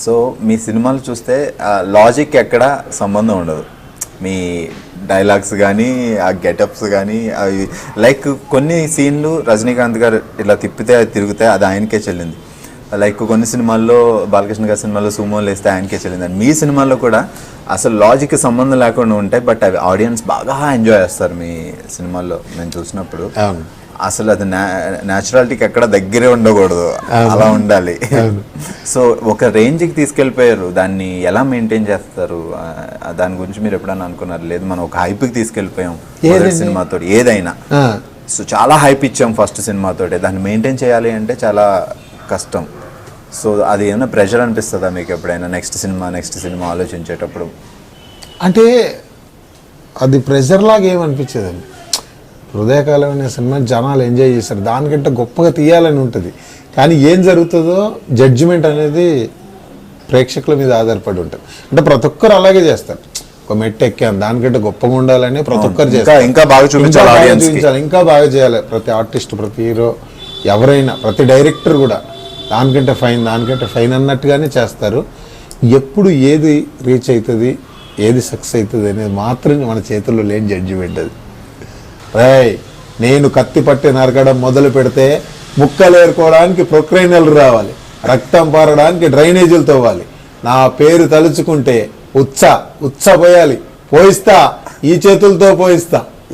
So మీ సినిమాలు చూస్తే logic ఎక్కడ సంబంధం ఉండదు. మీ డైలాగ్స్ కానీ ఆ గెటప్స్ కానీ అవి లైక్ కొన్ని సీన్లు రజనీకాంత్ గారు ఇలా తిప్పితే అది తిరుగుతాయి, అది ఆయనకే చెల్లింది. లైక్ కొన్ని సినిమాల్లో బాలకృష్ణ గారి సినిమాల్లో సుమోలు వేస్తే ఆయనకే చెల్లింది. అండ్ మీ సినిమాల్లో కూడా అసలు లాజిక్ సంబంధం లేకుండా ఉంటాయి, బట్ అవి ఆడియన్స్ బాగా ఎంజాయ్ చేస్తారు మీ సినిమాల్లో నేను చూసినప్పుడు. అసలు అది న్యాచురాలిటీకి ఎక్కడ దగ్గరే ఉండకూడదు, అలా ఉండాలి. సో ఒక రేంజ్కి తీసుకెళ్ళిపోయారు, దాన్ని ఎలా మెయింటైన్ చేస్తారు? దాని గురించి మీరు ఎప్పుడైనా అనుకున్నారు? లేదు మనం ఒక హైప్కి తీసుకెళ్ళిపోయాం సినిమాతో, ఏదైనా సో చాలా హైప్ ఇచ్చాం ఫస్ట్ సినిమాతో, దాన్ని మెయింటైన్ చేయాలి అంటే చాలా కష్టం. సో అది ఏమైనా ప్రెషర్ అనిపిస్తుందా మీకు ఎప్పుడైనా నెక్స్ట్ సినిమా ఆలోచించేటప్పుడు? అంటే అది ప్రెషర్ లాగా ఏమనిపించేదండి. హృదయకాలం అనే సినిమా జనాలు ఎంజాయ్ చేశారు, దానికంటే గొప్పగా తీయాలని ఉంటుంది. కానీ ఏం జరుగుతుందో జడ్జిమెంట్ అనేది ప్రేక్షకుల మీద ఆధారపడి ఉంటుంది. అంటే ప్రతి ఒక్కరు అలాగే చేస్తారు, ఒక మెట్టు ఎక్కాను దానికంటే గొప్పగా ఉండాలని ప్రతి ఒక్కరు చేస్తారు. ఇంకా బాగా చూపించాలి, ఇంకా బాగా చేయాలి. ప్రతి ఆర్టిస్ట్, ప్రతి హీరో, ఎవరైనా, ప్రతి డైరెక్టర్ కూడా దానికంటే ఫైన్ అన్నట్టుగానే చేస్తారు. ఎప్పుడు ఏది రీచ్ అవుతుంది, ఏది సక్సెస్ అవుతుంది అనేది మాత్రం మన చేతుల్లో లేని జడ్జిమెంట్ అది. నేను కత్తి పట్టి నరకడం మొదలు పెడితే ముక్కలు ఏరుకోవడానికి ప్రొక్రైనలు రావాలి, రక్తం పారడానికి డ్రైనేజీలు తవ్వాలి, నా పేరు తలుచుకుంటే ఉచ్చ పోయాలి, పోయిస్తా, ఈ చేతులతో పోయిస్తా.